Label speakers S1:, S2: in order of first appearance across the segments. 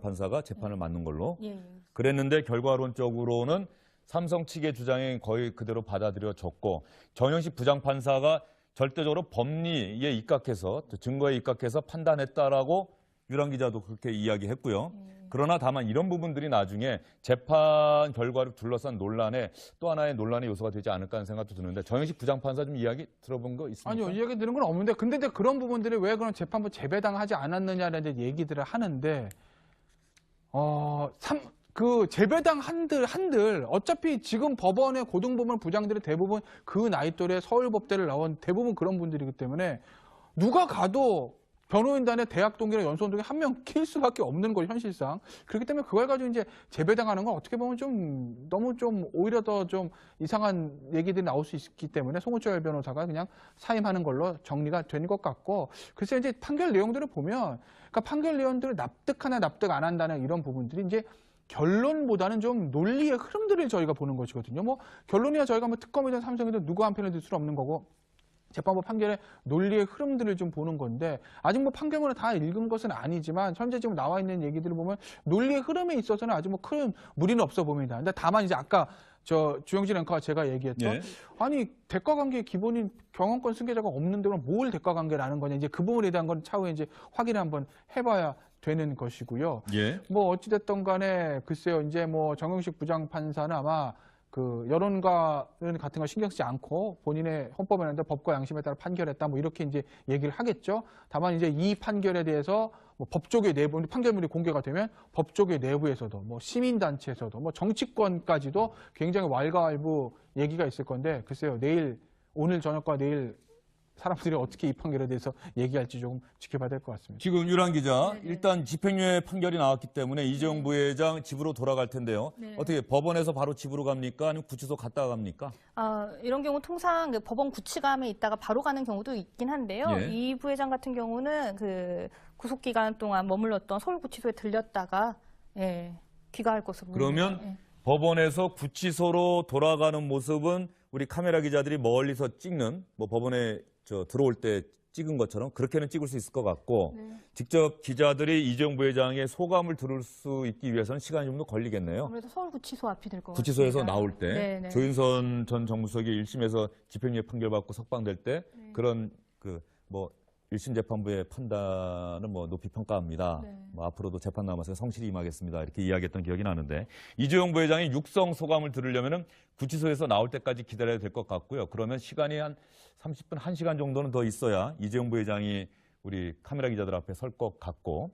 S1: 부장판사가 재판을 맡는 걸로
S2: 예.
S1: 그랬는데 결과론적으로는 삼성 측의 주장이 거의 그대로 받아들여졌고 정영식 부장판사가 절대적으로 법리에 입각해서 증거에 입각해서 판단했다라고 유랑 기자도 그렇게 이야기했고요. 그러나 다만 이런 부분들이 나중에 재판 결과를 둘러싼 논란에 또 하나의 논란의 요소가 되지 않을까 하는 생각도 드는데 정영식 부장판사 좀 이야기 들어본 거 있습니까?
S3: 아니요. 이야기 들은 건 없는데 근데 이제 그런 부분들이 왜 그런 재판부 재배당하지 않았느냐라는 얘기들을 하는데 그 재배당 한들 어차피 지금 법원의 고등법원 부장들이 대부분 그 나이 또래 서울법대를 나온 대부분 그런 분들이기 때문에 누가 가도 변호인단의 대학 동기나 연수원 동기 한 명 킬 수밖에 없는 거죠, 현실상. 그렇기 때문에 그걸 가지고 이제 재배당하는 건 어떻게 보면 좀 너무 좀 오히려 더 좀 이상한 얘기들이 나올 수 있기 때문에 송우철 변호사가 그냥 사임하는 걸로 정리가 된 것 같고 글쎄 이제 판결 내용들을 보면 그러니까 판결 내용들을 납득하나 납득 안 한다는 이런 부분들이 이제 결론보다는 좀 논리의 흐름들을 저희가 보는 것이거든요. 뭐 결론이야 저희가 뭐 특검이든 삼성이든 누구 한 편을 들 수는 없는 거고 재판부 판결의 논리의 흐름들을 좀 보는 건데 아직 뭐 판결문을 다 읽은 것은 아니지만 현재 지금 나와 있는 얘기들을 보면 논리의 흐름에 있어서는 아주 뭐 큰 무리는 없어 보입니다. 근데 다만 이제 아까 저 주영진 앵커가 제가 얘기했던 아니 대가관계의 기본인 경영권 승계자가 없는데 그럼 뭘 대가관계라는 거냐 이제 그 부분에 대한 건 차후에 이제 확인을 한번 해봐야 되는 것이고요. 뭐 어찌됐든 간에 글쎄요 이제 뭐 정영식 부장판사는 아마 그 여론과 같은 거 신경 쓰지 않고 본인의 헌법에 있는데 법과 양심에 따라 판결했다 뭐 이렇게 이제 얘기를 하겠죠. 다만 이제 이 판결에 대해서 뭐 법조계 내부 판결문이 공개가 되면 법조계 내부에서도 뭐 시민단체에서도 뭐 정치권까지도 굉장히 왈가왈부 얘기가 있을 건데 글쎄요 내일 오늘 저녁과 내일 사람들이 어떻게 이 판결에 대해서 얘기할지 조금 지켜봐야 될 것 같습니다.
S1: 지금 유랑 기자, 일단 집행유예 판결이 나왔기 때문에 이재용 부회장 집으로 돌아갈 텐데요. 어떻게 법원에서 바로 집으로 갑니까? 아니면 구치소 갔다가 갑니까?
S2: 이런 경우 통상 그 법원 구치감에 있다가 바로 가는 경우도 있긴 한데요. 이 부회장 같은 경우는 그 구속 기간 동안 머물렀던 서울구치소에 들렸다가 귀가할 것으로 보입니다.
S1: 그러면 법원에서 구치소로 돌아가는 모습은 우리 카메라 기자들이 멀리서 찍는 뭐 법원에 들어올 때 찍은 것처럼 그렇게는 찍을 수 있을 것 같고 직접 기자들이 이재용 부회장의 소감을 들을 수 있기 위해서는 시간이 좀 더 걸리겠네요.
S2: 아무래도 서울구치소 앞이 될 것 같습니다.
S1: 구치소에서 나올 때 조윤선 전 정무수석이 1심에서 집행유예 판결받고 석방될 때 그런 그 뭐 1심 재판부의 판단은 뭐 높이 평가합니다. 뭐 앞으로도 재판 남아서 성실히 임하겠습니다. 이렇게 이야기했던 기억이 나는데 이재용 부회장의 육성 소감을 들으려면은 구치소에서 나올 때까지 기다려야 될 것 같고요. 그러면 시간이 한 30분, 1시간 정도는 더 있어야 이재용 부회장이 우리 카메라 기자들 앞에 설 것 같고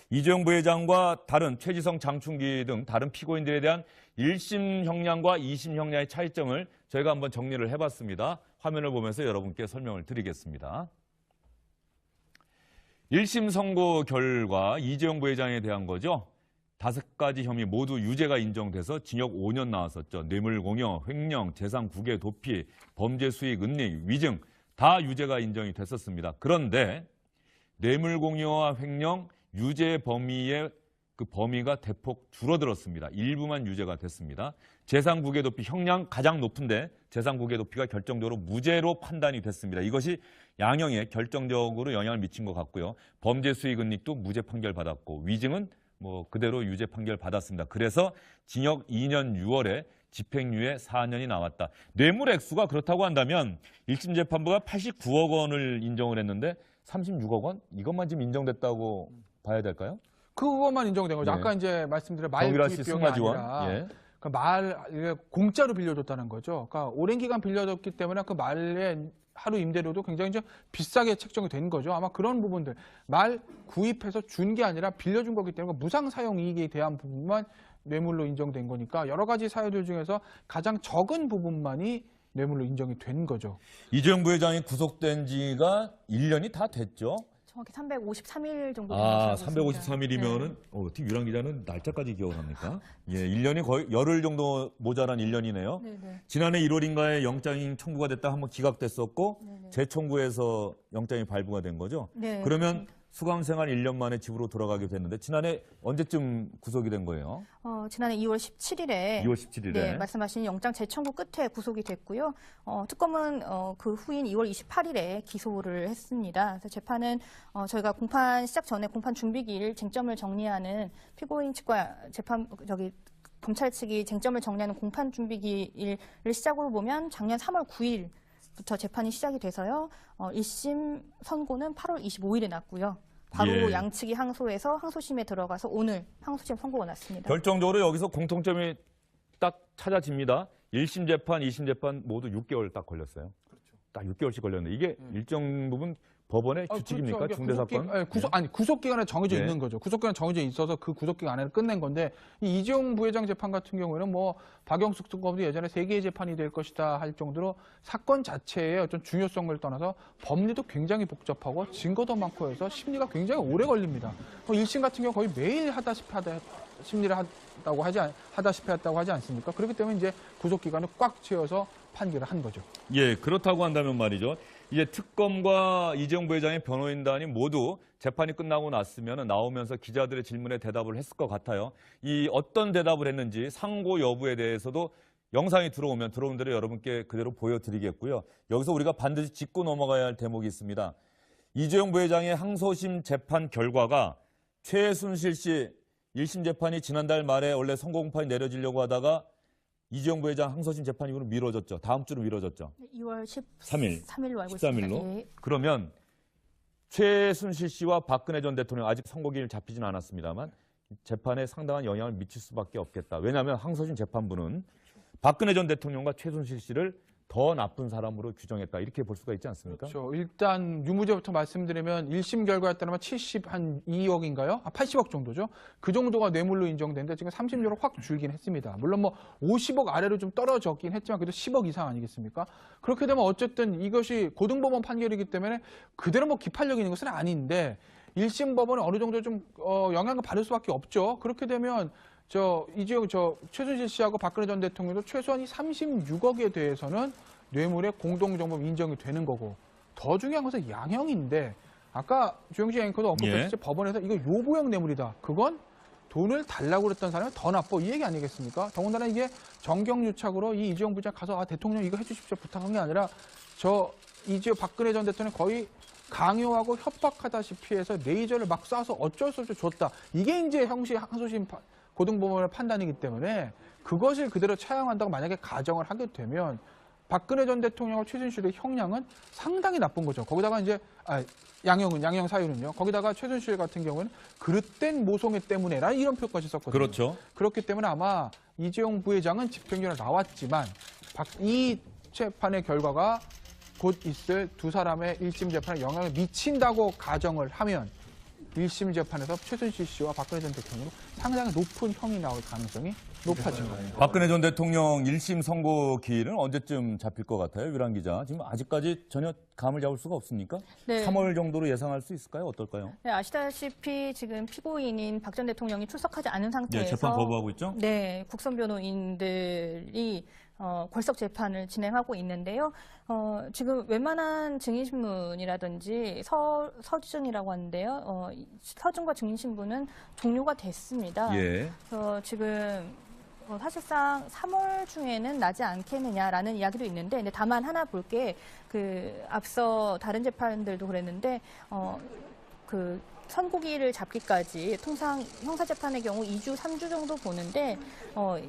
S1: 이재용 부회장과 다른 최지성, 장충기 등 다른 피고인들에 대한 1심 형량과 2심 형량의 차이점을 저희가 한번 정리를 해봤습니다. 화면을 보면서 여러분께 설명을 드리겠습니다. 1심 선고 결과 이재용 부회장에 대한 거죠. 5가지 혐의 모두 유죄가 인정돼서 징역 5년 나왔었죠. 뇌물공여, 횡령, 재산 국외 도피, 범죄 수익 은닉, 위증 다 유죄가 인정이 됐었습니다. 그런데 뇌물공여와 횡령, 유죄 범위의 그 범위가 대폭 줄어들었습니다. 일부만 유죄가 됐습니다. 재산 국외 도피 형량 가장 높은데 재산 국외 도피가 결정적으로 무죄로 판단이 됐습니다. 이것이 양형에 결정적으로 영향을 미친 것 같고요. 범죄 수익 은닉도 무죄 판결 받았고 위증은 뭐 그대로 유죄 판결 받았습니다. 그래서 징역 2년 6월에 집행유예 4년이 나왔다. 뇌물 액수가 그렇다고 한다면 1심 재판부가 89억 원을 인정을 했는데 36억 원? 이것만 지금 인정됐다고 봐야 될까요?
S3: 그것만 인정된 거죠. 아까 이제 말씀드린 말 투입 비용이 아니라 그 말 공짜로 빌려줬다는 거죠. 그러니까 오랜 기간 빌려줬기 때문에 그 말의 하루 임대료도 굉장히 좀 비싸게 책정이 된 거죠. 아마 그런 부분들 말 구입해서 준 게 아니라 빌려준 거기 때문에 무상 사용 이익에 대한 부분만 뇌물로 인정된 거니까 여러 가지 사유들 중에서 가장 적은 부분만이 뇌물로 인정이 된 거죠.
S1: 이재용 부회장이 구속된 지가 1년이 다 됐죠.
S2: 정확히 353일 정도.
S1: 353일이면은 어떻게 유랑 기자는 날짜까지 기억을 합니까? 1년이 거의 열흘 정도 모자란 1년이네요. 지난해 1월인가에 영장이 청구가 됐다 한번 기각됐었고 재청구해서 영장이 발부가 된 거죠. 그러면 수감 생활 1년 만에 집으로 돌아가게 됐는데 지난해 언제쯤 구속이 된 거예요?
S2: 지난해 2월 17일에
S1: 2월 17일에.
S2: 네, 말씀하신 영장 재청구 끝에 구속이 됐고요. 특검은 그 후인 2월 28일에 기소를 했습니다. 그래서 재판은 저희가 공판 시작 전에 공판 준비기일 쟁점을 정리하는 피고인 측과 검찰 측이 쟁점을 정리하는 공판 준비기일을 시작으로 보면 작년 3월 9일부터 재판이 시작이 돼서요. 1심 선고는 8월 25일에 났고요. 바로
S1: 예.
S2: 양측이 항소해서 항소심에 들어가서 오늘 항소심 선고가 났습니다.
S1: 결정적으로 여기서 공통점이 딱 찾아집니다. 1심 재판, 2심 재판 모두 6개월 딱 걸렸어요.
S3: 그렇죠.
S1: 딱 6개월씩 걸렸는데 이게 일정 부분 법원의 규칙입니까?
S3: 그렇죠.
S1: 중대사건?
S3: 구속 기간에 정해져
S1: 네.
S3: 있는 거죠. 구속 기간 정해져 있어서 그 구속 기간 안에 끝낸 건데 이 이재용 부회장 재판 같은 경우에는 뭐 박영숙 특검도 예전에 3개의 재판이 될 것이다 할 정도로 사건 자체의 어떤 중요성을 떠나서 법리도 굉장히 복잡하고 증거도 많고 해서 심리가 굉장히 오래 걸립니다. 1심 같은 경우 거의 매일 심리를 하다시피 했다고 하지 않습니까? 그렇기 때문에 이제 구속 기간을 꽉 채워서 판결을 한 거죠.
S1: 예, 그렇다고 한다면 말이죠. 이제 특검과 이재용 부회장의 변호인단이 모두 재판이 끝나고 났으면 나오면서 기자들의 질문에 대답을 했을 것 같아요. 이 어떤 대답을 했는지 상고 여부에 대해서도 영상이 들어오면 들어온 대로 여러분께 그대로 보여드리겠고요. 여기서 우리가 반드시 짚고 넘어가야 할 대목이 있습니다. 이재용 부회장의 항소심 재판 결과가 최순실 씨 1심 재판이 지난달 말에 원래 선고 공판이 내려지려고 하다가 이재용 부회장 항소심 재판 이후로 미뤄졌죠. 다음 주로 미뤄졌죠.
S2: 2월 13일로 알고 있습니다.
S1: 13일로.
S2: 예.
S1: 그러면 최순실 씨와 박근혜 전 대통령 아직 선고기일 잡히지는 않았습니다만 재판에 상당한 영향을 미칠 수밖에 없겠다. 왜냐하면 항소심 재판부는 박근혜 전 대통령과 최순실 씨를 더 나쁜 사람으로 규정했다. 이렇게 볼 수가 있지 않습니까?
S3: 그렇죠. 일단 유무죄부터 말씀드리면 1심 결과에 따르면 72억인가요? 80억 정도죠. 그 정도가 뇌물로 인정되는데 지금 3심료로 확 줄긴 했습니다. 물론 뭐 50억 아래로 좀 떨어졌긴 했지만 그래도 10억 이상 아니겠습니까? 그렇게 되면 어쨌든 이것이 고등법원 판결이기 때문에 그대로 뭐 기판력 있는 것은 아닌데 1심 법원은 어느 정도 좀 영향을 받을 수밖에 없죠. 그렇게 되면 이재용 최순실 씨하고 박근혜 전 대통령도 최소한 이 36억에 대해서는 뇌물의 공동정범 인정이 되는 거고 더 중요한 것은 양형인데 아까 조영식 앵커도 언급했듯이 법원에서 이거 요구형 뇌물이다. 그건 돈을 달라고 그랬던 사람이 더 나빠 이 얘기 아니겠습니까? 더군다나 이게 정경유착으로 이 이재용 부장 가서 대통령 이거 해주십시오 부탁한 게 아니라 박근혜 전 대통령 거의 강요하고 협박하다시피 해서 레이저를 막 쏴서 어쩔 수 없이 줬다. 이게 이제 항소심 고등법원의 판단이기 때문에 그것을 그대로 차용한다고 만약에 가정을 하게 되면 박근혜 전 대통령과 최순실의 형량은 상당히 나쁜 거죠. 거기다가 이제 양형 사유는요. 거기다가 최순실 같은 경우는 그릇된 모성애 때문에라는 이런 표현까지 썼거든요.
S1: 그렇죠.
S3: 그렇기 때문에 아마 이재용 부회장은 집행유예 나왔지만 이 재판의 결과가 곧 있을 두 사람의 1심 재판에 영향을 미친다고 가정을 하면 1심 재판에서 최순실 씨와 박근혜 전 대통령으로 상당히 높은 형이 나올 가능성이 높아진 겁니다.
S1: 박근혜 전 대통령 1심 선고 기일은 언제쯤 잡힐 것 같아요? 유란 기자. 지금 아직까지 전혀 감을 잡을 수가 없습니까?
S2: 네.
S1: 3월 정도로 예상할 수 있을까요? 어떨까요?
S2: 네, 아시다시피 지금 피고인인 박 전 대통령이 출석하지 않은 상태에서
S1: 재판 거부하고 있죠?
S2: 네, 국선 변호인들이 골석 재판을 진행하고 있는데요. 지금 웬만한 증인신문이라든지 서증이라고 하는데요. 서증과 증인신문은 종료가 됐습니다.
S1: 예.
S2: 지금 사실상 3월 중에는 나지 않겠느냐라는 이야기도 있는데, 근데 다만 하나 볼 게 앞서 다른 재판들도 그랬는데 선고기일을 잡기까지 통상 형사재판의 경우 2주, 3주 정도 보는데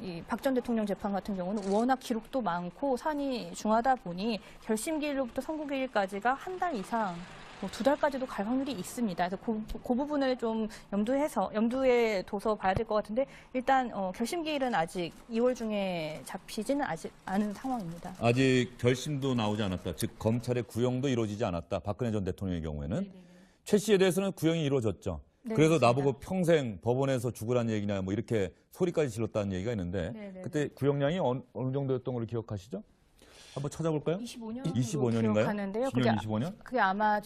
S2: 이 박 전 대통령 재판 같은 경우는 워낙 기록도 많고 사안이 중하다 보니 결심기일로부터 선고기일까지가 한 달 이상, 2달까지도 갈 확률이 있습니다. 그래서 그 부분을 좀 염두에 둬서 봐야 될 것 같은데 일단 결심기일은 아직 2월 중에 잡히지는 않은 상황입니다.
S1: 아직 결심도 나오지 않았다. 즉 검찰의 구형도 이루어지지 않았다. 박근혜 전 대통령의 경우에는. 네네. 최 씨에 대해서는 구형이 이루어졌죠.
S2: 네,
S1: 그래서
S2: 맞습니다.
S1: 나보고 평생 법원에서 죽으란 얘기냐 뭐 이렇게 소리까지 질렀다는 얘기가 있는데
S2: 네네.
S1: 그때 구형량이 어느 정도였던 걸로 기억하시죠? 한번 찾아볼까요?
S2: 25년인가요? 기억하는데요.
S1: 그게 25년?
S2: 그게 아마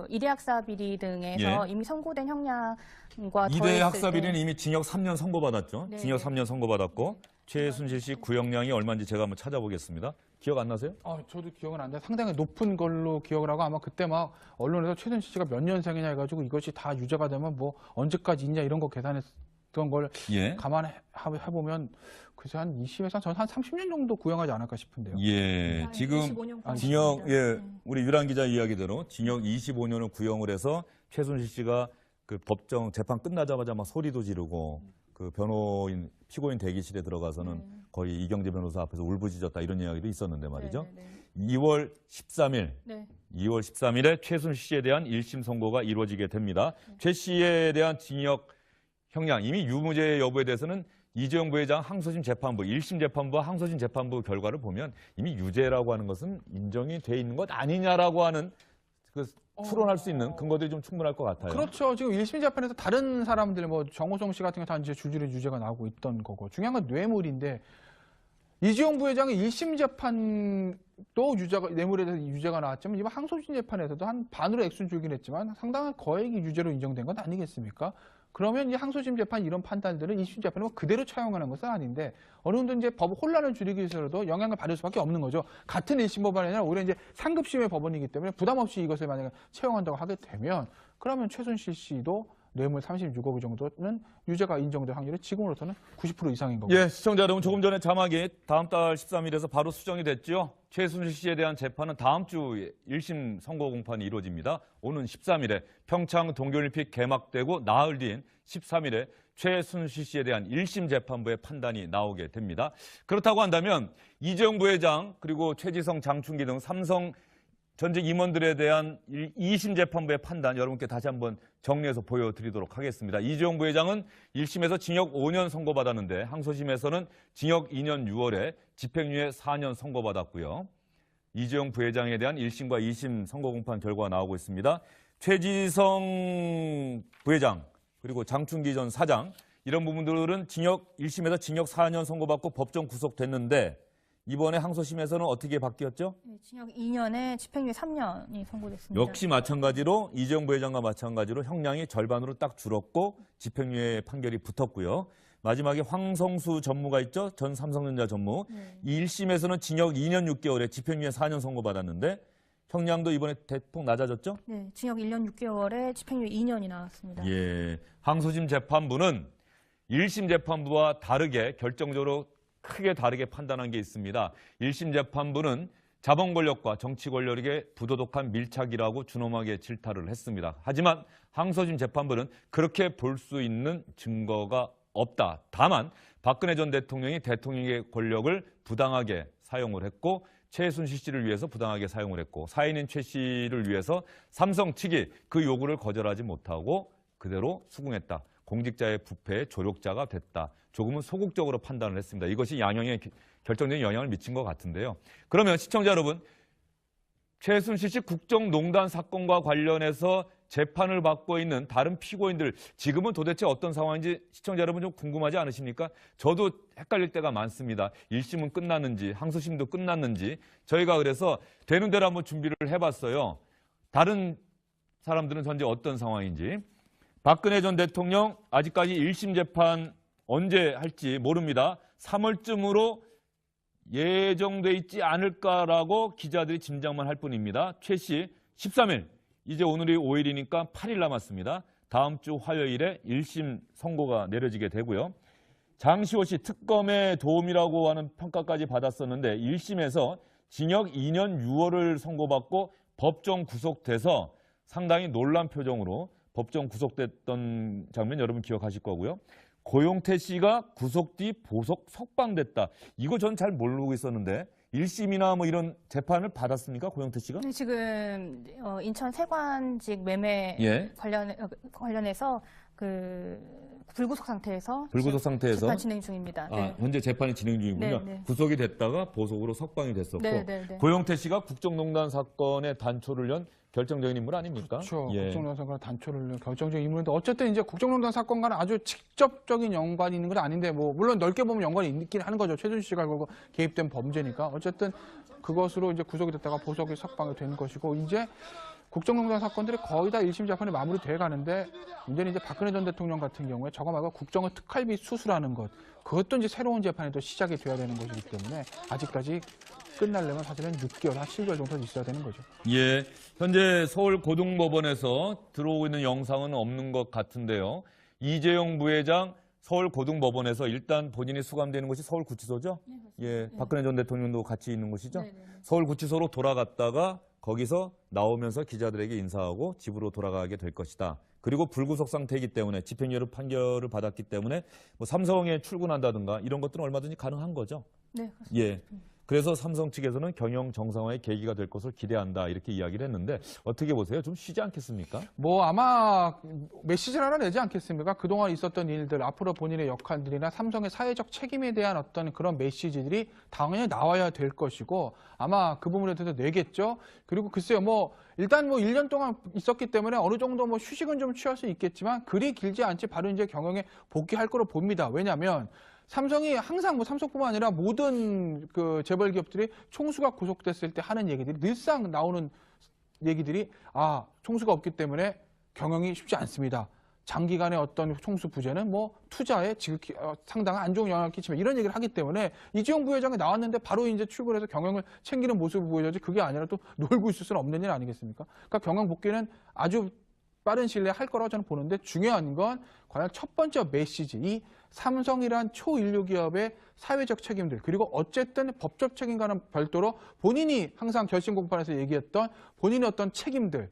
S2: 이대 학사 비리 등에서 이미 선고된 형량과
S1: 이대 학사 비리는 이미 징역 3년 선고받았죠.
S2: 네.
S1: 징역 3년 선고받았고 최순실 씨 구형량이 얼마인지 제가 한번 찾아보겠습니다. 기억 안 나세요?
S3: 저도 기억은 안 나요. 상당히 높은 걸로 기억을 하고 아마 그때 막 언론에서 최순실 씨가 몇 년생이냐 해가지고 이것이 다 유죄가 되면 뭐 언제까지 있냐 이런 거 계산했던 걸
S1: 예.
S3: 감안해보면 글쎄 한 20에서 한 30년 정도 구형하지 않을까 싶은데요.
S1: 예. 지금
S2: 25년
S1: 징역, 우리 유란 기자 이야기대로 징역 25년을 구형을 해서 최순실 씨가 그 법정 재판 끝나자마자 막 소리도 지르고 그 변호인, 피고인 대기실에 들어가서는 거의 이경재 변호사 앞에서 울부짖었다 이런 이야기도 있었는데 말이죠. 2월 13일, 2월 13일에 최순실 씨에 대한 1심 선고가 이루어지게 됩니다. 최 씨에 대한 징역 형량, 이미 유무죄 여부에 대해서는 이재용 부회장 항소심 재판부, 1심 재판부와 항소심 재판부 결과를 보면 이미 유죄라고 하는 것은 인정이 돼 있는 것 아니냐라고 하는 그 추론할 수 있는 근거들이 좀 충분할 것 같아요.
S3: 그렇죠. 지금 1심 재판에서 다른 사람들, 뭐 정호성 씨 같은 게 다 이제 줄줄이 유죄가 나오고 있던 거고, 중요한 건 뇌물인데, 이재용 부회장의 1심 재판도 뇌물에 대해서 유죄가 나왔지만 이번 항소심 재판에서도 한 반으로 액순 줄긴 했지만 상당한 거액이 유죄로 인정된 건 아니겠습니까? 그러면 이제 항소심 재판 이런 판단들은 1심 재판에 그대로 차용하는 것은 아닌데 어느 정도 이제 법 혼란을 줄이기 위해서라도 영향을 받을 수밖에 없는 거죠. 같은 1심 법원이 아니라 오히려 이제 상급심의 법원이기 때문에 부담 없이 이것을 만약에 채용한다고 하게 되면 그러면 최순실 씨도 뇌물 36억 정도는 유죄가 인정될 확률이 지금으로서는 90% 이상인 거고.
S1: 예, 시청자 여러분, 조금 전에 자막이 다음 달 13일에서 바로 수정이 됐죠. 최순실 씨에 대한 재판은 다음 주 1심 선고 공판이 이루어집니다. 오는 13일에 평창 동계올림픽 개막되고 나흘 뒤인 13일에 최순실 씨에 대한 1심 재판부의 판단이 나오게 됩니다. 그렇다고 한다면 이재용 부회장 그리고 최지성, 장충기 등 삼성 전직 임원들에 대한 2심 재판부의 판단 여러분께 다시 한번 정리해서 보여드리도록 하겠습니다. 이재용 부회장은 1심에서 징역 5년 선고받았는데 항소심에서는 징역 2년 6월에 집행유예 4년 선고받았고요. 이재용 부회장에 대한 1심과 2심 선고 공판 결과가 나오고 있습니다. 최지성 부회장 그리고 장충기 전 사장 이런 부분들은 1심에서 징역 4년 선고받고 법정 구속됐는데 이번에 항소심에서는 어떻게 바뀌었죠?
S2: 네, 징역 2년에 집행유예 3년이 선고됐습니다.
S1: 역시 마찬가지로 이재용 부회장과 마찬가지로 형량이 절반으로 딱 줄었고 집행유예 판결이 붙었고요. 마지막에 황성수 전무가 있죠. 전 삼성전자 전무. 이 1심에서는 징역 2년 6개월에 집행유예 4년 선고받았는데 형량도 이번에 대폭 낮아졌죠?
S2: 네, 징역 1년 6개월에 집행유예 2년이 나왔습니다.
S1: 예, 항소심 재판부는 1심 재판부와 다르게 결정적으로 크게 다르게 판단한 게 있습니다. 1심 재판부는 자본 권력과 정치 권력에게 부도덕한 밀착이라고 준엄하게 질타를 했습니다. 하지만 항소심 재판부는 그렇게 볼 수 있는 증거가 없다. 다만 박근혜 전 대통령이 대통령의 권력을 부당하게 사용을 했고 최순실 씨를 위해서 부당하게 사용을 했고 사인인 최 씨를 위해서 삼성 측이 그 요구를 거절하지 못하고 그대로 수긍했다. 공직자의 부패의 조력자가 됐다. 조금은 소극적으로 판단을 했습니다. 이것이 양형에 결정적인 영향을 미친 것 같은데요. 그러면 시청자 여러분, 최순실 씨 국정농단 사건과 관련해서 재판을 받고 있는 다른 피고인들 지금은 도대체 어떤 상황인지 시청자 여러분 좀 궁금하지 않으십니까? 저도 헷갈릴 때가 많습니다. 1심은 끝났는지 항소심도 끝났는지 저희가 그래서 되는 대로 한번 준비를 해봤어요. 다른 사람들은 현재 어떤 상황인지. 박근혜 전 대통령 아직까지 1심 재판 언제 할지 모릅니다. 3월쯤으로 예정돼 있지 않을까라고 기자들이 짐작만 할 뿐입니다. 최 씨 13일, 이제 오늘이 5일이니까 8일 남았습니다. 다음 주 화요일에 1심 선고가 내려지게 되고요. 장시호 씨 특검의 도움이라고 하는 평가까지 받았었는데 1심에서 징역 2년 6월을 선고받고 법정 구속돼서 상당히 놀란 표정으로 법정 구속됐던 장면 여러분 기억하실 거고요. 고용태 씨가 구속 뒤 보석 석방됐다. 이거 전 잘 모르고 있었는데 1심이나 뭐 이런 재판을 받았습니까? 고용태 씨가?
S2: 네, 지금 인천 세관직 매매 관련해서 그 불구속 상태에서 재판 진행 중입니다. 네.
S1: 현재 재판이 진행 중이군요.
S2: 네.
S1: 구속이 됐다가 보석으로 석방이 됐었고
S2: 네.
S1: 고용태 씨가 국정농단 사건의 단초를 연 결정적인 인물 아닙니까?
S3: 그렇죠.
S1: 예.
S3: 국정농단 사건 단초를 결정적인 인물인데 어쨌든 이제 국정농단 사건과는 아주 직접적인 연관이 있는 건 아닌데 뭐 물론 넓게 보면 연관이 있긴 하는 거죠. 최순실 씨가 결국 개입된 범죄니까 어쨌든 그것으로 이제 구속이 됐다가 보석이 석방이 된 것이고 이제 국정농단 사건들이 거의 다 1심 재판이 마무리돼 가는데 문제는 이제 박근혜 전 대통령 같은 경우에 저거 말고 국정을 특활비 수수라는 것 그것도 이제 새로운 재판이 또 시작이 돼야 되는 것이기 때문에 아직까지 끝나려면 사실은 6개월, 한 7개월 정도 있어야 되는 거죠.
S1: 예, 현재 서울고등법원에서 들어오고 있는 영상은 없는 것 같은데요. 이재용 부회장 서울고등법원에서 일단 본인이 수감되는 곳이 서울구치소죠? 예, 박근혜 전 대통령도 같이 있는 곳이죠? 서울구치소로 돌아갔다가 거기서 나오면서 기자들에게 인사하고 집으로 돌아가게 될 것이다. 그리고 불구속 상태이기 때문에 집행유예 판결을 받았기 때문에 뭐 삼성에 출근한다든가 이런 것들은 얼마든지 가능한 거죠.
S2: 네, 그렇습니다.
S1: 예. 그래서 삼성 측에서는 경영 정상화의 계기가 될 것을 기대한다 이렇게 이야기를 했는데 어떻게 보세요? 좀 쉬지 않겠습니까?
S3: 뭐 아마 메시지를 하나 내지 않겠습니까? 그동안 있었던 일들, 앞으로 본인의 역할들이나 삼성의 사회적 책임에 대한 어떤 그런 메시지들이 당연히 나와야 될 것이고 아마 그 부분에 대해서 내겠죠. 그리고 글쎄요, 뭐 일단 뭐 1년 동안 있었기 때문에 어느 정도 뭐 휴식은 좀 취할 수 있겠지만 그리 길지 않지 바로 이제 경영에 복귀할 거로 봅니다. 왜냐하면 삼성이 항상 뭐 삼성뿐만 아니라 모든 그 재벌 기업들이 총수가 구속됐을 때 하는 얘기들이 늘상 나오는 얘기들이 총수가 없기 때문에 경영이 쉽지 않습니다. 장기간의 어떤 총수 부재는 뭐 투자에 지극히 상당한 안 좋은 영향을 끼치면 이런 얘기를 하기 때문에 이재용 부회장이 나왔는데 바로 이제 출근해서 경영을 챙기는 모습을 보여줘야지 그게 아니라 또 놀고 있을 수는 없는 일 아니겠습니까? 그러니까 경영 복귀는 아주 빠른 시일 내에 할 거라고 저는 보는데 중요한 건 과연 첫 번째 메시지, 이 삼성이란 초인류 기업의 사회적 책임들 그리고 어쨌든 법적 책임과는 별도로 본인이 항상 결심 공판에서 얘기했던 본인의 어떤 책임들,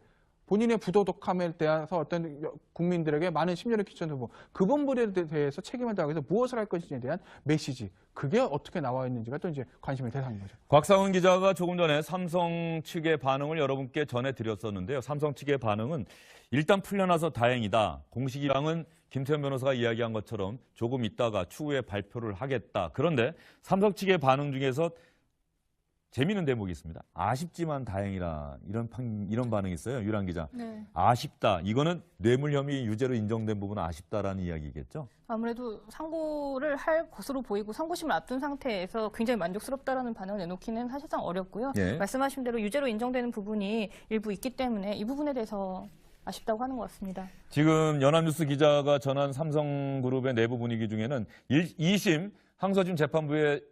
S3: 본인의 부도덕함에 대해서 어떤 국민들에게 많은 심려를 끼치는 부분, 그 부분에 대해서 책임을 다하기 위해서 무엇을 할 것인지에 대한 메시지, 그게 어떻게 나와 있는지가 또 이제 관심의 대상인 거죠.
S1: 곽상은 기자가 조금 전에 삼성 측의 반응을 여러분께 전해드렸었는데요. 삼성 측의 반응은 일단 풀려나서 다행이다. 공식이랑은 김태현 변호사가 이야기한 것처럼 조금 있다가 추후에 발표를 하겠다. 그런데 삼성 측의 반응 중에서 재미있는 대목이 있습니다. 아쉽지만 다행이라 이런 반응이 있어요. 유란 기자.
S2: 네.
S1: 아쉽다. 이거는 뇌물 혐의 유죄로 인정된 부분은 아쉽다라는 이야기겠죠?
S2: 아무래도 상고를 할 것으로 보이고 상고심을 앞둔 상태에서 굉장히 만족스럽다라는 반응을 내놓기는 사실상 어렵고요.
S1: 예.
S2: 말씀하신 대로 유죄로 인정되는 부분이 일부 있기 때문에 이 부분에 대해서 아쉽다고 하는 것 같습니다.
S1: 지금 연합뉴스 기자가 전한 삼성그룹의 내부 분위기 중에는 2심 항소심 재판부의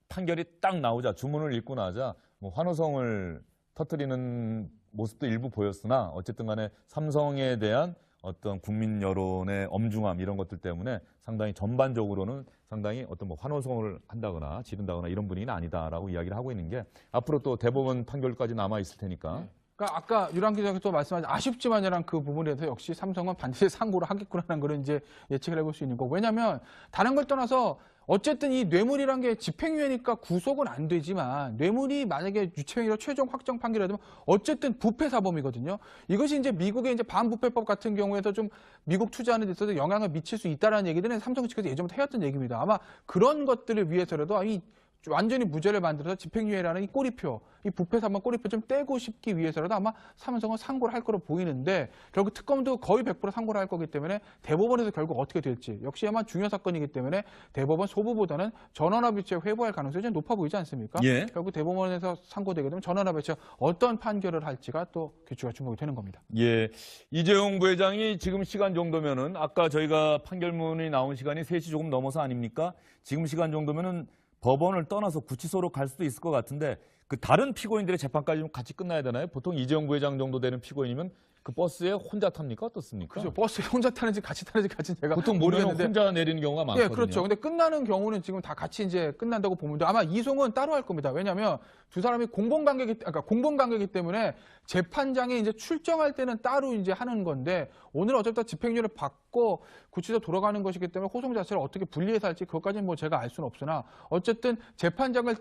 S1: 판결이 딱 나오자 주문을 읽고 나자 뭐 환호성을 터뜨리는 모습도 일부 보였으나 어쨌든 간에 삼성에 대한 어떤 국민 여론의 엄중함 이런 것들 때문에 상당히 전반적으로는 상당히 어떤 뭐 환호성을 한다거나 지른다거나 이런 분위기는 아니다라고 이야기를 하고 있는 게 앞으로 또 대법원 판결까지 남아 있을 테니까.
S3: 그러니까 아까 유란 기자가 또 말씀하신 아쉽지만이란 그 부분에 대해서 역시 삼성은 반드시 상고를 하겠구나라는 그런 이제 예측을 해볼 수 있는 거고, 왜냐하면 다른 걸 떠나서 어쨌든 이 뇌물이란 게 집행유예니까 구속은 안 되지만 뇌물이 만약에 유죄행위로 최종 확정 판결이 되면 어쨌든 부패 사범이거든요. 이것이 이제 미국의 이제 반부패법 같은 경우에도 좀 미국 투자하는 데 있어서 영향을 미칠 수 있다라는 얘기들은 삼성 측에서 예전부터 해왔던 얘기입니다. 아마 그런 것들을 위해서라도 이 완전히 무죄를 만들어서 집행유예라는 이 꼬리표, 이 부패 사범 꼬리표 좀 떼고 싶기 위해서라도 아마 삼성은 상고를 할 거로 보이는데 결국 특검도 거의 100% 상고를 할 거기 때문에 대법원에서 결국 어떻게 될지 역시 아마 중요한 사건이기 때문에 대법원 소부보다는 전원합의체 회부할 가능성이 좀 높아 보이지 않습니까?
S1: 예.
S3: 결국 대법원에서 상고되게 되면 전원합의체 어떤 판결을 할지가 또 귀추가 주목이 되는 겁니다.
S1: 예. 이재용 부회장이 지금 시간 정도면은 아까 저희가 판결문이 나온 시간이 3시 조금 넘어서 아닙니까? 지금 시간 정도면은 법원을 떠나서 구치소로 갈 수도 있을 것 같은데 그 다른 피고인들의 재판까지 좀 같이 끝나야 되나요? 보통 이재용 부회장 정도 되는 피고인이면 그 버스에 혼자 탑니까? 어떻습니까?
S3: 그렇죠. 버스에 혼자 타는지 같이 제가
S1: 보통 모르겠는데 혼자 내리는 경우가 많거든요.
S3: 예, 그렇죠. 근데 끝나는 경우는 지금 다 같이 이제 끝난다고 보면 돼. 아마 이송은 따로 할 겁니다. 왜냐하면 두 사람이 공범관계이기 때문에 재판장에 이제 출정할 때는 따로 이제 하는 건데 오늘 어쨌든 집행유예를 받고 구치소 돌아가는 것이기 때문에 호송 자체를 어떻게 분리해서 할지 그것까지는 뭐 제가 알 수는 없으나 어쨌든 재판장을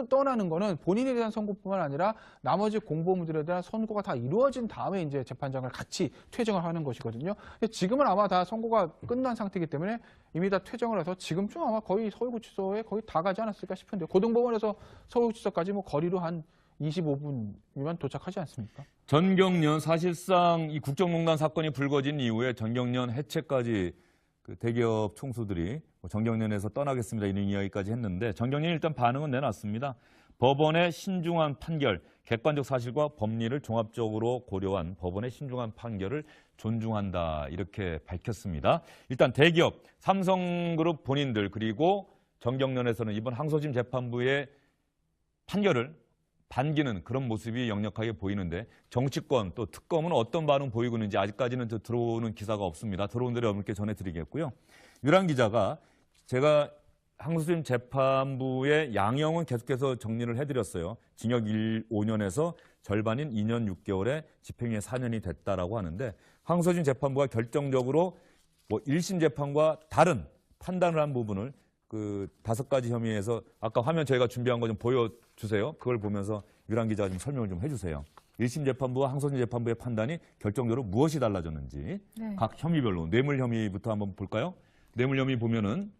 S3: 떠나는 거는 본인에 대한 선고뿐만 아니라 나머지 공범들에 대한 선고가 다 이루어진 다음에 이제 재판장을 같이 퇴정을 하는 것이거든요. 근데 지금은 아마 다 선고가 끝난 상태이기 때문에 이미 다 퇴정을 해서 지금쯤 아마 거의 서울구치소에 거의 다 가지 않았을까 싶은데 고등법원에서 서울구치소까지 뭐 거리로 한 25분이면 도착하지 않습니까?
S1: 전경련 사실상 이 국정농단 사건이 불거진 이후에 전경련 해체까지 그 대기업 총수들이 전경련에서 떠나겠습니다 이런 이야기까지 했는데 전경련이 일단 반응은 내놨습니다. 법원의 신중한 판결, 객관적 사실과 법리를 종합적으로 고려한 법원의 신중한 판결을 존중한다 이렇게 밝혔습니다. 일단 대기업, 삼성그룹 본인들 그리고 전경련에서는 이번 항소심 재판부의 판결을 반기는 그런 모습이 역력하게 보이는데 정치권 또 특검은 어떤 반응 보이고 있는지 아직까지는 들어오는 기사가 없습니다. 들어온 대로 여러분께 전해드리겠고요. 유란 기자가 제가 항소심 재판부의 양형은 계속해서 정리를 해드렸어요. 징역 5년에서 절반인 2년 6개월에 집행유예 4년이 됐다라고 하는데 항소심 재판부가 결정적으로 1심 재판과 다른 판단을 한 부분을 그 5가지 혐의에서 아까 화면 저희가 준비한 거 좀 보여주세요. 그걸 보면서 유란 기자가 좀 설명을 좀 해주세요. 1심 재판부와 항소심 재판부의 판단이 결정적으로 무엇이 달라졌는지 각 혐의별로 뇌물 혐의부터 한번 볼까요? 뇌물 혐의 보면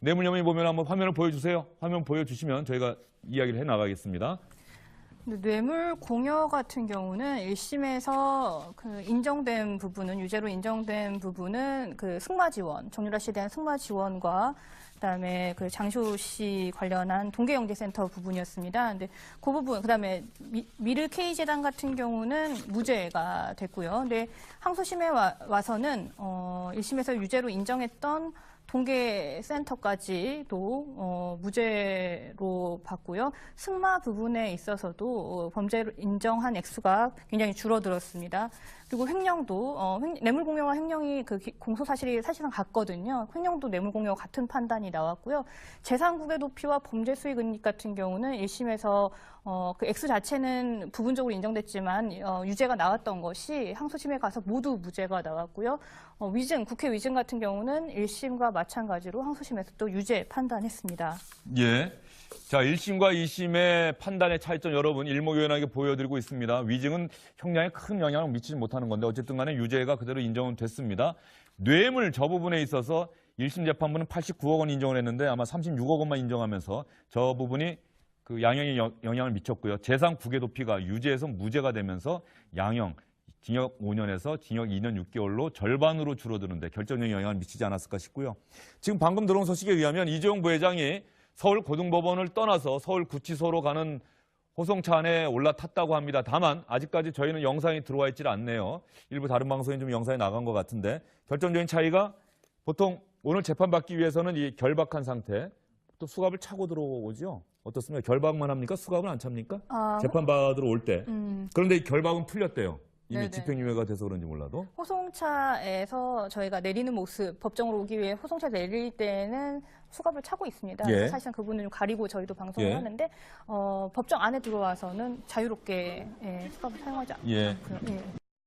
S1: 한번 화면을 보여주세요. 화면 보여주시면 저희가 이야기를 해나가겠습니다.
S2: 뇌물 공여 같은 경우는 1심에서 그 인정된 부분은, 유죄로 인정된 부분은 그 승마 지원, 정유라 씨에 대한 승마 지원과 그다음에 그 장시호 씨 관련한 동계영재센터 부분이었습니다. 근데 그 부분, 그다음에 미르 K재단 같은 경우는 무죄가 됐고요. 근데 항소심에 와서는 1심에서 유죄로 인정했던 동계센터까지도 무죄로 봤고요. 승마 부분에 있어서도 범죄로 인정한 액수가 굉장히 줄어들었습니다. 그리고 횡령도 뇌물공여와 횡령이 그 공소 사실이 사실상 같거든요. 횡령도 뇌물공여와 같은 판단이 나왔고요. 재산국의 도피와 범죄 수익 은닉 같은 경우는 1심에서 그 액수 자체는 부분적으로 인정됐지만 유죄가 나왔던 것이 항소심에 가서 모두 무죄가 나왔고요. 위증, 국회 위증 같은 경우는 1심과 마찬가지로 항소심에서 또 유죄 판단했습니다.
S1: 예. 자, 1심과 2심의 판단의 차이점 여러분 일목요연하게 보여드리고 있습니다. 위증은 형량에 큰 영향을 미치지 못하는 건데 어쨌든 간에 유죄가 그대로 인정은 됐습니다. 뇌물 저 부분에 있어서 1심 재판부는 89억 원 인정을 했는데 아마 36억 원만 인정하면서 저 부분이 그 양형에 영향을 미쳤고요. 재산 국외 도피가 유죄에서 무죄가 되면서 양형 징역 5년에서 징역 2년 6개월로 절반으로 줄어드는데 결정적인 영향을 미치지 않았을까 싶고요. 지금 방금 들어온 소식에 의하면 이재용 부회장이 서울고등법원을 떠나서 서울구치소로 가는 호송차 안에 올라탔다고 합니다. 다만 아직까지 저희는 영상이 들어와 있질 않네요. 일부 다른 방송에 좀 영상이 나간 것 같은데 결정적인 차이가 보통 오늘 재판받기 위해서는 이 결박한 상태 또 수갑을 차고 들어오죠. 어떻습니까? 결박만 합니까? 수갑은 안 찹니까? 재판받으러 올 때. 그런데 이 결박은 풀렸대요. 이미
S2: 네네.
S1: 집행유예가 돼서 그런지 몰라도.
S2: 호송차에서 저희가 내리는 모습, 법정으로 오기 위해 호송차 내릴 때는 수갑을 차고 있습니다.
S1: 예.
S2: 사실상 그분을 좀 가리고 저희도 방송을
S1: 예.
S2: 하는데 법정 안에 들어와서는 자유롭게 수갑을 사용하지 않고요.
S1: 예.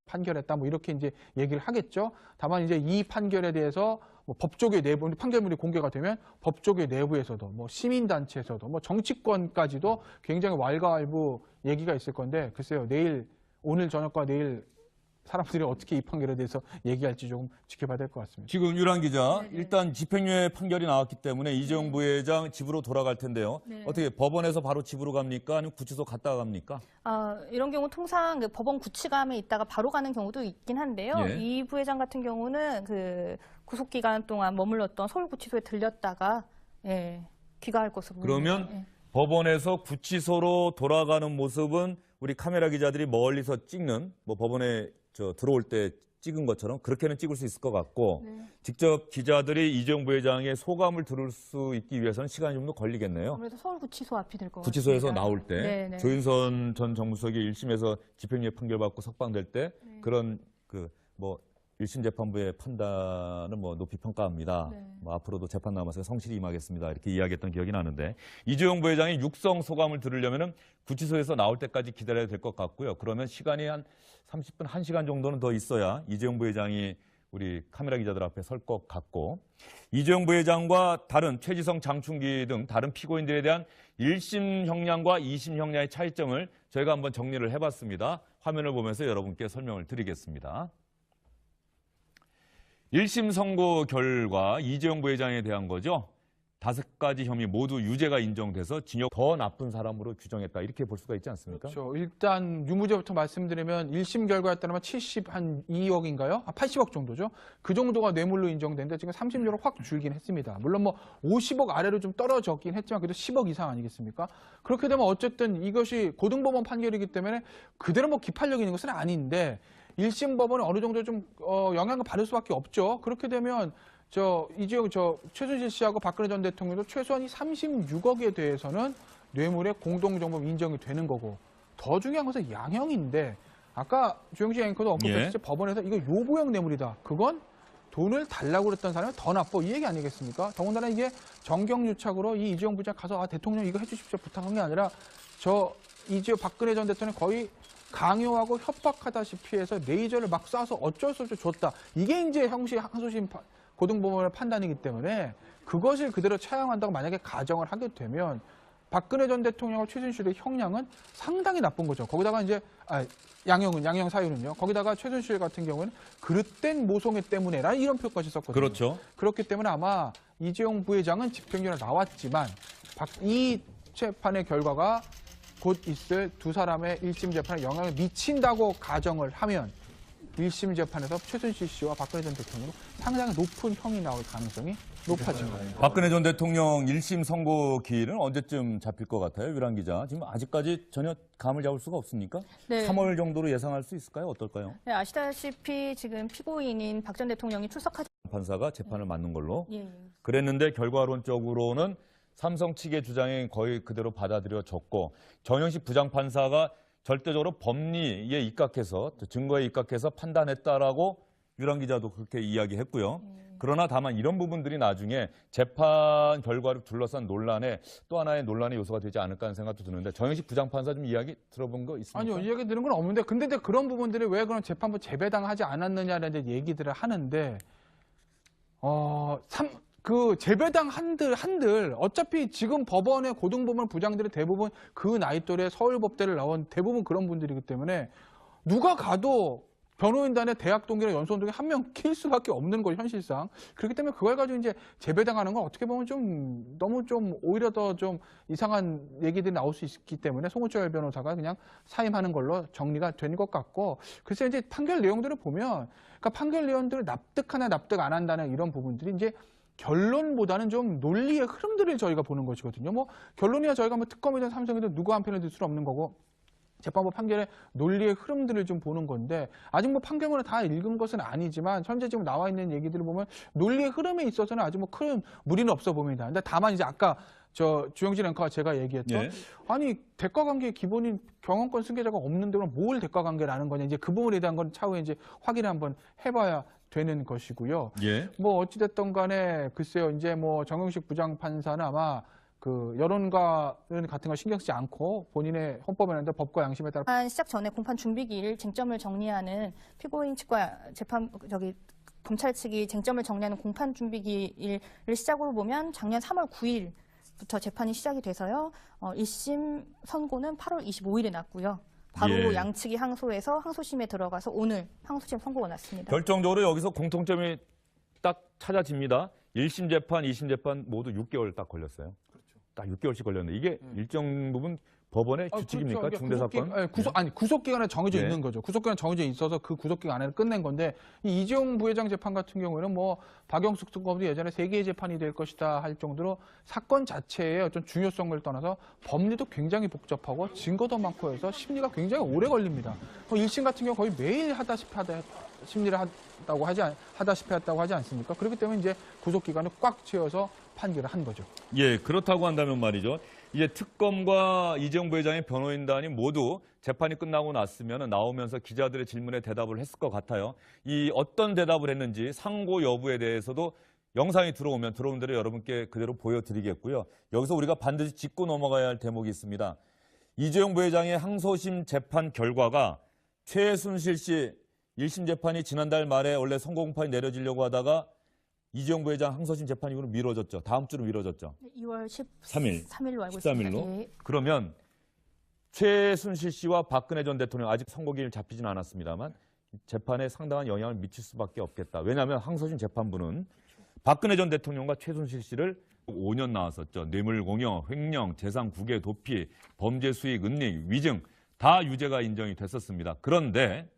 S3: 판결했다 뭐 이렇게 이제 얘기를 하겠죠. 다만 이제 이 판결에 대해서 뭐 법조계 내부 판결문이 공개가 되면 법조계 내부에서도 뭐 시민단체에서도 뭐 정치권까지도 굉장히 왈가왈부 얘기가 있을 건데 글쎄요. 오늘 저녁과 내일 사람들이 어떻게 이 판결에 대해서 얘기할지 조금 지켜봐야 될 것 같습니다.
S1: 지금 유란 기자,
S2: 네네.
S1: 일단 집행유예 판결이 나왔기 때문에 이재용 부회장 집으로 돌아갈 텐데요.
S2: 네.
S1: 어떻게 법원에서 바로 집으로 갑니까? 아니면 구치소 갔다가 갑니까?
S2: 이런 경우 통상 그 법원 구치감에 있다가 바로 가는 경우도 있긴 한데요.
S1: 예.
S2: 이 부회장 같은 경우는 그 구속 기간 동안 머물렀던 서울구치소에 들렸다가 귀가할 것으로
S1: 그러면
S2: 보입니다.
S1: 법원에서 구치소로 돌아가는 모습은 우리 카메라 기자들이 멀리서 찍는 뭐 법원에 들어올 때 찍은 것처럼 그렇게는 찍을 수 있을 것 같고 직접 기자들이 이재용 부회장의 소감을 들을 수 있기 위해서는 시간이 좀 더 걸리겠네요.
S2: 아무래도 서울구치소 앞이 될 것 같습니다.
S1: 구치소에서 나올 때
S2: 네네.
S1: 조윤선 전 정무수석이 1심에서 집행유예 판결받고 석방될 때 그런 뭐 1심 재판부의 판단은 뭐 높이 평가합니다. 뭐 앞으로도 재판 남아서 성실히 임하겠습니다. 이렇게 이야기했던 기억이 나는데 이재용 부회장이 육성 소감을 들으려면은 구치소에서 나올 때까지 기다려야 될 것 같고요. 그러면 시간이 한 30분, 1시간 정도는 더 있어야 이재용 부회장이 우리 카메라 기자들 앞에 설 것 같고 이재용 부회장과 다른 최지성, 장충기 등 다른 피고인들에 대한 1심 형량과 2심 형량의 차이점을 저희가 한번 정리를 해봤습니다. 화면을 보면서 여러분께 설명을 드리겠습니다. 1심 선고 결과 이재용 부회장에 대한 거죠. 5가지 혐의 모두 유죄가 인정돼서 징역 더 나쁜 사람으로 규정했다. 이렇게 볼 수가 있지 않습니까?
S3: 그렇죠. 일단 유무죄부터 말씀드리면 1심 결과에 따르면 72억인가요? 80억 정도죠. 그 정도가 뇌물로 인정되는데 지금 30조로 확 줄긴 했습니다. 물론 뭐 50억 아래로 좀 떨어졌긴 했지만 그래도 10억 이상 아니겠습니까? 그렇게 되면 어쨌든 이것이 고등법원 판결이기 때문에 그대로 뭐 기판력 있는 것은 아닌데 1심 법원은 어느 정도 좀 영향을 받을 수밖에 없죠. 그렇게 되면 최순실 씨하고 박근혜 전 대통령도 최소한 이 36억에 대해서는 뇌물의 공동정범 인정이 되는 거고 더 중요한 것은 양형인데 아까 주영진 앵커도 언급했듯이 법원에서 이거 요구형 뇌물이다. 그건 돈을 달라고 그랬던 사람이 더 나빠. 이 얘기 아니겠습니까? 더군다나 이게 정경유착으로 이 이재용 부장 가서 대통령 이거 해주십시오 부탁한 게 아니라 박근혜 전 대통령 거의 강요하고 협박하다시피 해서 레이저를 막 쏴서 어쩔 수 없이 줬다. 이게 이제 항소심 고등법원의 판단이기 때문에 그것을 그대로 차용한다고 만약에 가정을 하게 되면 박근혜 전 대통령과 최순실의 형량은 상당히 나쁜 거죠. 거기다가 이제 양형 사유는요. 거기다가 최순실 같은 경우는 그릇된 모성애 때문에라는 이런 표현까지 썼거든요.
S1: 그렇죠.
S3: 그렇기 때문에 아마 이재용 부회장은 집행유예 나왔지만 이 재판의 결과가 곧 있을 두 사람의 1심 재판에 영향을 미친다고 가정을 하면 1심 재판에서 최순실 씨와 박근혜 전 대통령으로 상당히 높은 형이 나올 가능성이 높아진 거예요.
S1: 박근혜 전 대통령 1심 선고 기일은 언제쯤 잡힐 것 같아요, 유란 기자? 지금 아직까지 전혀 감을 잡을 수가 없습니까?
S2: 네.
S1: 3월 정도로 예상할 수 있을까요? 어떨까요?
S2: 네, 아시다시피 지금 피고인인 박 전 대통령이 출석하지
S1: 판사가 재판을 맡는 걸로
S2: 예.
S1: 그랬는데 결과론적으로는 삼성 측의 주장이 거의 그대로 받아들여졌고 정영식 부장판사가 절대적으로 법리에 입각해서 증거에 입각해서 판단했다라고 유란 기자도 그렇게 이야기했고요. 그러나 다만 이런 부분들이 나중에 재판 결과를 둘러싼 논란에 또 하나의 논란의 요소가 되지 않을까 하는 생각도 드는데 정영식 부장판사 좀 이야기 들어본 거 있습니까?
S3: 아니요. 이야기 들은 건 없는데 근데 이제 그런 부분들이 왜 그런 재판부 재배당하지 않았느냐라는 이제 얘기들을 하는데 그 재배당 한들 어차피 지금 법원의 고등법원 부장들이 대부분 그 나이 또래 서울법대를 나온 대부분 그런 분들이기 때문에 누가 가도 변호인단의 대학 동기나 연수원 동기 한 명 킬 수밖에 없는 거 현실상. 그렇기 때문에 그걸 가지고 이제 재배당하는 건 어떻게 보면 좀 너무 좀 오히려 더 좀 이상한 얘기들이 나올 수 있기 때문에 송우철 변호사가 그냥 사임하는 걸로 정리가 된 것 같고 글쎄 이제 판결 내용들을 보면 그러니까 판결 내용들을 납득하나 납득 안 한다는 이런 부분들이 이제 결론보다는 좀 논리의 흐름들을 저희가 보는 것이거든요. 뭐 결론이야 저희가 뭐 특검이든 삼성이든 누구 한 편을 들 수는 없는 거고 재판부 판결의 논리의 흐름들을 좀 보는 건데 아직 뭐 판결문을 다 읽은 것은 아니지만 현재 지금 나와 있는 얘기들을 보면 논리의 흐름에 있어서는 아주 뭐 큰 무리는 없어 보입니다. 근데 다만 이제 아까 주영진 앵커가 제가 얘기했던 아니 대가관계 기본인 경영권 승계자가 없는데 그럼 뭘 대가관계라는 거냐 이제 그 부분에 대한 건 차후에 이제 확인을 한번 해봐야 되는 것이고요. 뭐 어찌됐든 간에 글쎄요 이제 뭐 정영식 부장판사는 아마 그 여론가는 같은 걸 신경 쓰지 않고 본인의 헌법에는 법과 양심에 따라
S2: 시작 전에 공판 준비기일 쟁점을 정리하는 피고인 측과 검찰 측이 쟁점을 정리하는 공판 준비기일을 시작으로 보면 작년 3월 9일부터 재판이 시작이 돼서요. 1심 선고는 8월 25일에 났고요. 바로 양측이 항소해서 항소심에 들어가서 오늘 항소심 선고가 났습니다. 결정적으로
S1: 여기서 공통점이 딱 찾아집니다. 1심 재판, 2심 재판 모두 6개월 딱 걸렸어요. 딱 6개월씩 걸렸는데 이게 일정 부분 법원의 규칙입니까?
S3: 그렇죠.
S1: 중대사건?
S3: 구속기간에 정해져 있는 거죠. 구속기간 정해져 있어서 그 구속기간 안에 끝낸 건데 이 이재용 부회장 재판 같은 경우에는 뭐 박영숙 특검도 예전에 3개의 재판이 될 것이다 할 정도로 사건 자체의 어떤 중요성을 떠나서 법리도 굉장히 복잡하고 증거도 많고 해서 심리가 굉장히 오래 걸립니다. 1심 같은 경우 거의 매일 심리를 하다시피 했다고 하지 않습니까? 그렇기 때문에 이제 구속기간을 꽉 채워서 판결을 한 거죠.
S1: 예, 그렇다고 한다면 말이죠. 이제 특검과 이재용 부회장의 변호인단이 모두 재판이 끝나고 났으면 나오면서 기자들의 질문에 대답을 했을 것 같아요. 이 어떤 대답을 했는지 상고 여부에 대해서도 영상이 들어오면 들어온 대로 여러분께 그대로 보여드리겠고요. 여기서 우리가 반드시 짚고 넘어가야 할 대목이 있습니다. 이재용 부회장의 항소심 재판 결과가 최순실 씨 1심 재판이 지난달 말에 원래 선고 공판이 내려지려고 하다가 이재용 부회장 항소심 재판 이후로 미뤄졌죠. 다음 주로 미뤄졌죠.
S2: 2월 13일로 알고
S1: 13일로?
S2: 있습니다. 예.
S1: 그러면 최순실 씨와 박근혜 전 대통령 아직 선고기일 잡히지는 않았습니다만 재판에 상당한 영향을 미칠 수밖에 없겠다. 왜냐하면 항소심 재판부는 박근혜 전 대통령과 최순실 씨를 5년 나왔었죠. 뇌물공여, 횡령, 재산 국외 도피, 범죄 수익 은닉, 위증 다 유죄가 인정이 됐었습니다. 그런데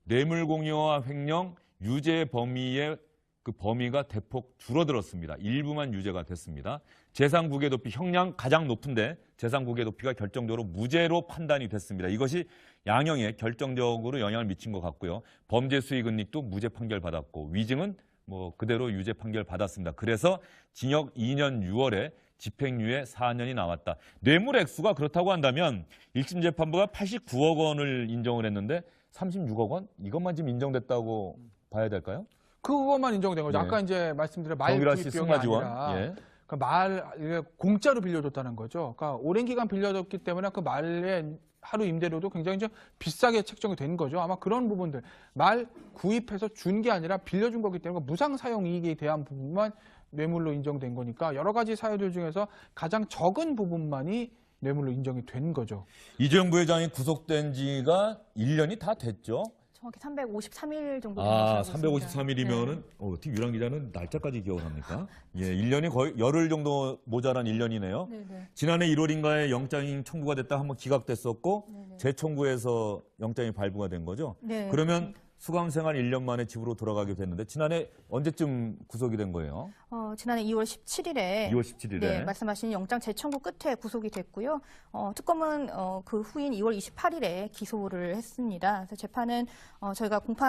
S1: 뇌물공여와 횡령, 유죄 범위의 그 범위가 대폭 줄어들었습니다. 일부만 유죄가 됐습니다. 재산 국외 도피 형량 가장 높은데 재산 국외 도피가 결정적으로 무죄로 판단이 됐습니다. 이것이 양형에 결정적으로 영향을 미친 것 같고요. 범죄 수익 은닉도 무죄 판결 받았고 위증은 뭐 그대로 유죄 판결 받았습니다. 그래서 징역 2년 6월에 집행유예 4년이 나왔다. 뇌물 액수가 그렇다고 한다면 1심 재판부가 89억 원을 인정을 했는데 36억 원? 이것만 지금 인정됐다고 봐야 될까요?
S3: 그것만 인정된 거죠.
S1: 네.
S3: 아까 이제 말씀드린 말
S1: 정유라 씨
S3: 구입
S1: 승마
S3: 비용이
S1: 지원.
S3: 아니라
S1: 예.
S3: 그 말 공짜로 빌려줬다는 거죠. 그러니까 오랜 기간 빌려줬기 때문에 그 말의 하루 임대료도 굉장히 좀 비싸게 책정이 된 거죠. 아마 그런 부분들 말 구입해서 준 게 아니라 빌려준 거기 때문에 무상 사용 이익에 대한 부분만 뇌물로 인정된 거니까 여러 가지 사유들 중에서 가장 적은 부분만이 뇌물로 인정이 된 거죠.
S1: 이재용 부회장이 구속된 지가 1년이 다 됐죠.
S2: 정확히 353일 정도
S1: 아,
S2: 되는 것 같습니다.
S1: 353일이면은 어떻게 유랑 기자는 날짜까지 기억을 합니까? 예, 1년이 거의 열흘 정도 모자란 1년이네요.
S2: 네네.
S1: 지난해 1월인가에 영장이 청구가 됐다 한번 기각됐었고
S2: 네네.
S1: 재청구해서 영장이 발부가 된 거죠.
S2: 네.
S1: 그러면 수감 생활 1년 만에 집으로 돌아가게 됐는데 지난해 언제쯤 구속이 된 거예요?
S2: 지난해 2월 17일에
S1: 2월 17일에.
S2: 네, 말씀하신 영장 재청구 끝에 구속이 됐고요. 특검은 그 후인 2월 28일에 기소를 했습니다. 그래서 재판은 저희가 공판